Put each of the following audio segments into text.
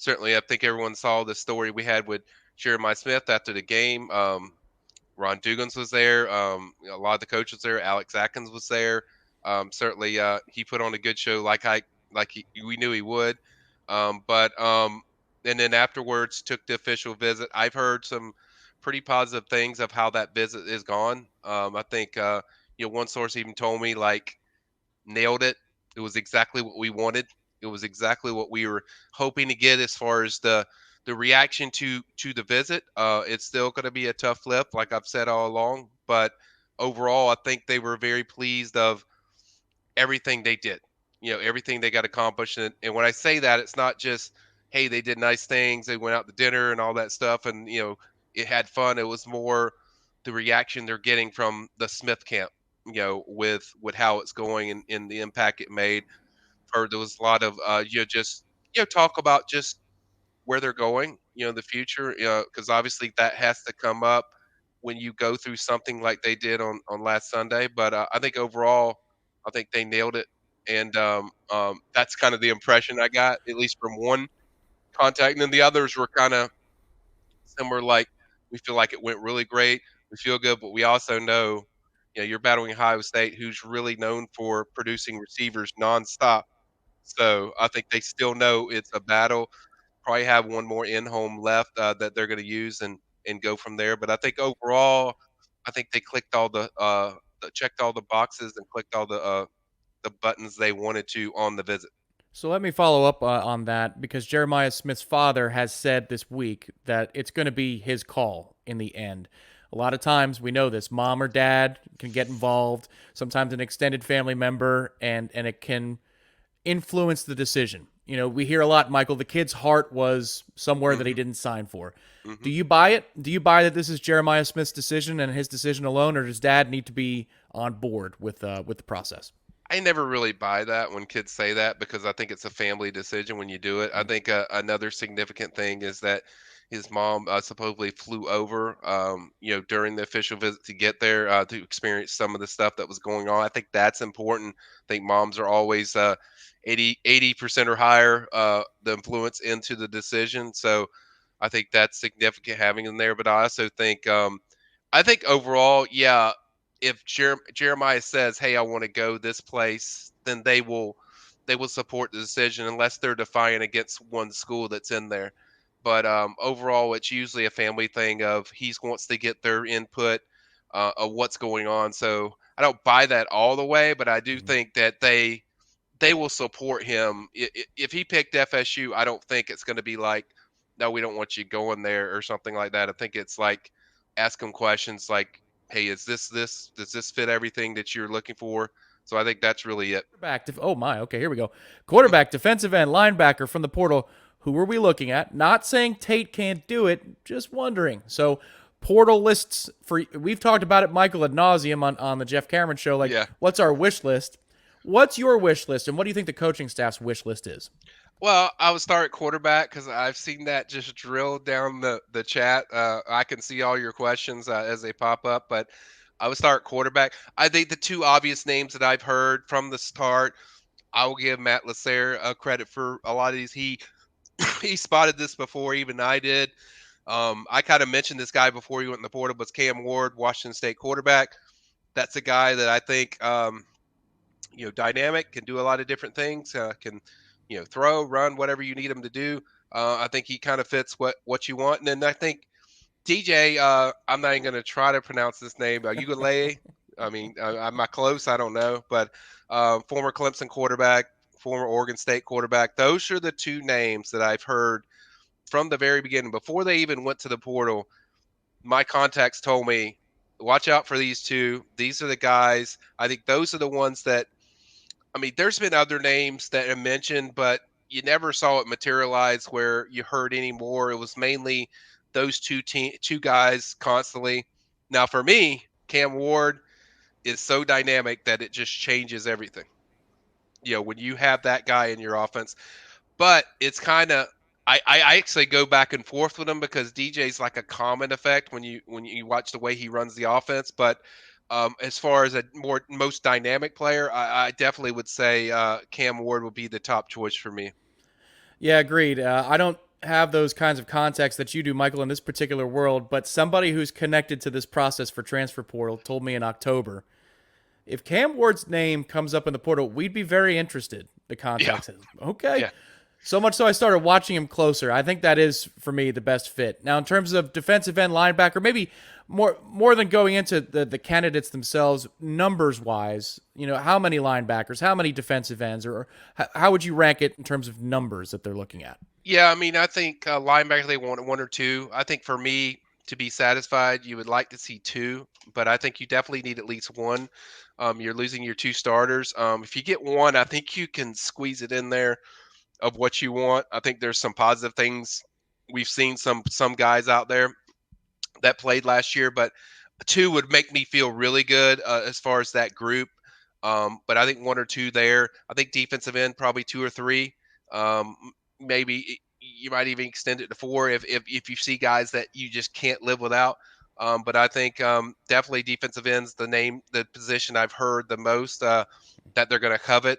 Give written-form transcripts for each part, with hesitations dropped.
certainly, I think everyone saw the story we had with Jeremiah Smith after the game. Ron Dugans was there. A lot of the coaches there. Alex Atkins was there. Certainly, he put on a good show, we knew he would. But and then afterwards took the official visit. I've heard some pretty positive things of how that visit is gone. I think one source even told me like nailed it. It was exactly what we wanted. It was exactly what we were hoping to get as far as the reaction to the visit. It's still going to be a tough flip, like I've said all along. But overall, I think they were very pleased of everything they did. Everything they got accomplished. And when I say that, it's not just hey they did nice things, they went out to dinner and all that stuff, and it had fun. It was more the reaction they're getting from the Smith camp. With how it's going and the impact it made. Or there was a lot of just talk about just where they're going, in the future, because obviously that has to come up when you go through something like they did on last Sunday. But I think overall, I think they nailed it, and that's kind of the impression I got, at least from one contact. And then the others were kind of similar, like we feel like it went really great, we feel good, but we also know, you're battling Ohio State, who's really known for producing receivers nonstop. So I think they still know it's a battle. Probably have one more in home left that they're going to use and go from there. But I think overall, I think they clicked all checked all the boxes and clicked all the buttons they wanted to on the visit. So let me follow up on that because Jeremiah Smith's father has said this week that it's going to be his call in the end. A lot of times we know this mom or dad can get involved, sometimes an extended family member, and it can influence the decision. We hear a lot, Michael, the kid's heart was somewhere that he Hmm. didn't sign for. Do Hmm. you buy it? Do you buy that this is Jeremiah Smith's decision and his decision alone, or does dad need to be on board with the process? I never really buy that when kids say that because I think it's a family decision when you do it. I think another significant thing is that his mom supposedly flew over, during the official visit to get there to experience some of the stuff that was going on. I think that's important. I think moms are always 80% or higher the influence into the decision. So I think that's significant having them there. But I think overall, yeah, if Jeremiah says, "Hey, I want to go this place," then they will support the decision unless they're defiant against one school that's in there. But overall, it's usually a family thing of he wants to get their input of what's going on. So I don't buy that all the way, but I do Mhm. think that they will support him. If he picked FSU, I don't think it's going to be like, no, we don't want you going there or something like that. I think it's like ask him questions like, hey, is this does this fit everything that you're looking for? So I think that's really it. Quarterback. Oh my. Okay, here we go. Quarterback, defensive end, linebacker from the portal. Who are we looking at? Not saying Tate can't do it. Just wondering. So portal lists for we've talked about it, Michael, ad nauseum on the Jeff Cameron show. Like, Yeah. what's our wish list? What's your wish list, and what do you think the coaching staff's wish list is? Well, I would start quarterback because I've seen that just drill down the chat. I can see all your questions as they pop up, but I would start quarterback. I think the two obvious names that I've heard from the start, I will give Matt Lasser credit for a lot of these. He spotted this before even I did. I kind of mentioned this guy before he went in the portal, but Cam Ward, Washington State quarterback. That's a guy that I think dynamic, can do a lot of different things, can throw, run, whatever you need him to do. I think he kind of fits what you want. And then I think DJ, I'm not even going to try to pronounce this name, Ugalele. I mean, I'm not close. I don't know, but former Clemson quarterback, former Oregon State quarterback. Those are the two names that I've heard from the very beginning. Before they even went to the portal, my contacts told me, watch out for these two. These are the guys. I think those are the ones that, I mean, there's been other names that are mentioned, but you never saw it materialize where you heard any more. It was mainly those two guys constantly. Now, for me, Cam Ward is so dynamic that it just changes everything. When you have that guy in your offense, but it's kind of I actually go back and forth with him because DJ's like a common effect when you watch the way he runs the offense. But as far as a most dynamic player, I definitely would say Cam Ward would be the top choice for me. Yeah, agreed. I don't. have those kinds of contacts that you do, Michael, in this particular world, but somebody who's connected to this process for transfer portal told me in October, if Cam Ward's name comes up in the portal, we'd be very interested. The Yeah, contact says, okay. yeah. So much so I started watching him closer. I think that is, for me, the best fit. Now, in terms of defensive end linebacker, maybe more than going into the candidates themselves, numbers wise, how many linebackers, how many defensive ends, or how would you rank it in terms of numbers that they're looking at? Yeah, I mean, I think linebacker they want one or two. I think for me to be satisfied, you would like to see two, but I think you definitely need at least one. You're losing your two starters. If you get one, I think you can squeeze it in there of what you want. I think there's some positive things. We've seen some guys out there that played last year, but two would make me feel really good as far as that group. But I think one or two there. I think defensive end probably two or three. Maybe you might even extend it to four if you see guys that you just can't live without. But I think definitely defensive ends the position I've heard the most that they're going to covet.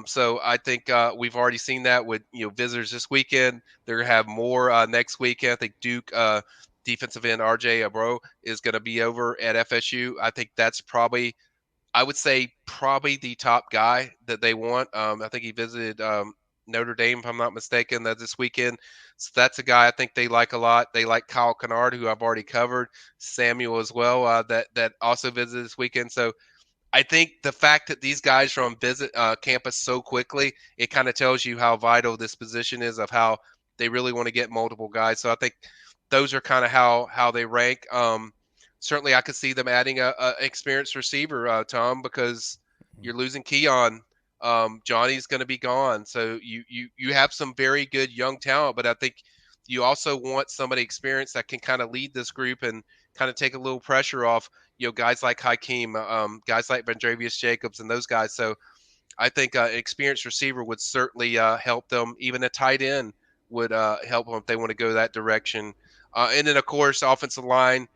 So I think we've already seen that with visitors this weekend. They're going to have more next weekend. I think Duke defensive end RJ Abro is going to be over at FSU. I think that's probably, I would say, probably the top guy that they want. I think he visited Notre Dame, if I'm not mistaken, that this weekend. So that's a guy I think they like a lot. They like Kyle Kennard, who I've already covered, Samuel as well, that also visited this weekend. So I think the fact that these guys from visit campus so quickly, it kind of tells you how vital this position is, of how they really want to get multiple guys. So I think those are kind of how they rank. Certainly, I could see them adding a experienced receiver, Tom, because you're losing Keon. Johnny's going to be gone, so you have some very good young talent, but I think you also want somebody experienced that can kind of lead this group and kind of take a little pressure off. Guys like Hakeem, guys like Vendravius Jacobs, and those guys. So I think an experienced receiver would certainly help them. Even a tight end would help them if they want to go that direction. And then, of course, offensive line.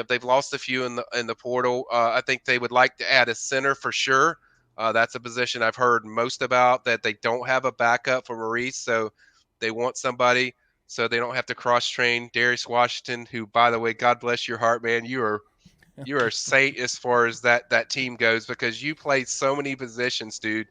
They've lost a few in the portal. I think they would like to add a center for sure. That's a position I've heard most about, that they don't have a backup for Maurice, so they want somebody so they don't have to cross train Darius Washington, who, by the way, God bless your heart, man. You are saint as far as that team goes, because you play so many positions, dude.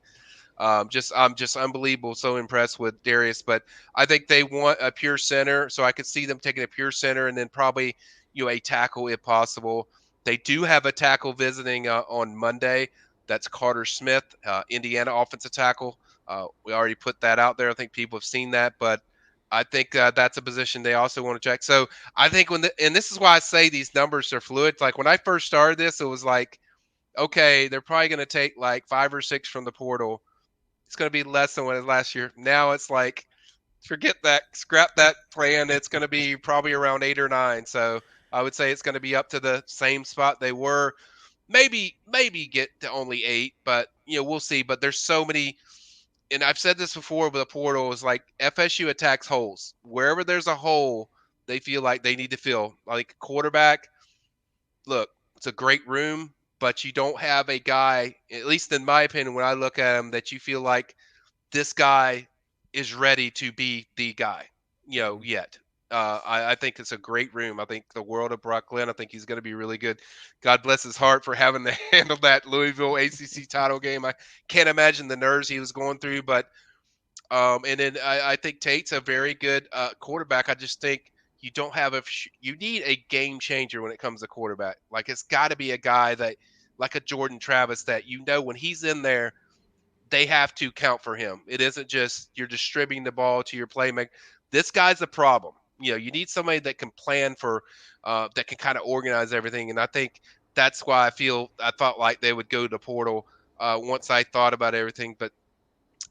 I'm just unbelievable. So impressed with Darius, but I think they want a pure center, so I could see them taking a pure center and then probably a tackle if possible. They do have a tackle visiting on Monday. That's Carter Smith, Indiana offensive tackle. We already put that out there. I think people have seen that, but I think that's a position they also want to check. So I think and this is why I say these numbers are fluid. Like when I first started this, it was like, okay, they're probably going to take like 5 or 6 from the portal. It's going to be less than what it was last year. Now it's like, forget that, scrap that plan. It's going to be probably around 8 or 9. So I would say it's going to be up to the same spot they were. Maybe get to only 8, but we'll see. But there's so many, and I've said this before with the portal, is like FSU attacks holes. Wherever there's a hole, they feel like they need to fill. Like quarterback, look, it's a great room, but you don't have a guy, at least in my opinion, when I look at him, that you feel like this guy is ready to be the guy, yet. I think it's a great room. I think the world of Brock Glenn. I think he's going to be really good. God bless his heart for having to handle that Louisville ACC title game. I can't imagine the nerves he was going through, but and then I think Tate's a very good quarterback. I just think you don't have you need a game changer when it comes to quarterback. Like it's got to be a guy that, like a Jordan Travis, that when he's in there, they have to count for him. It isn't just you're distributing the ball to your playmaker. This guy's a problem. You need somebody that can plan for, that can kind of organize everything. And I think that's why I thought like they would go to portal once I thought about everything. But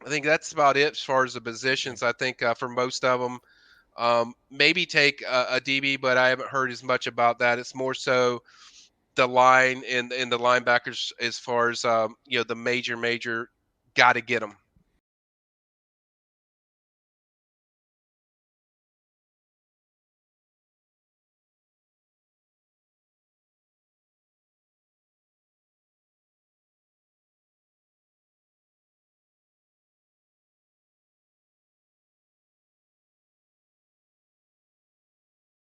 I think that's about it as far as the positions. I think for most of them, maybe take a DB, but I haven't heard as much about that. It's more so the line and the linebackers as far as the major got to get them.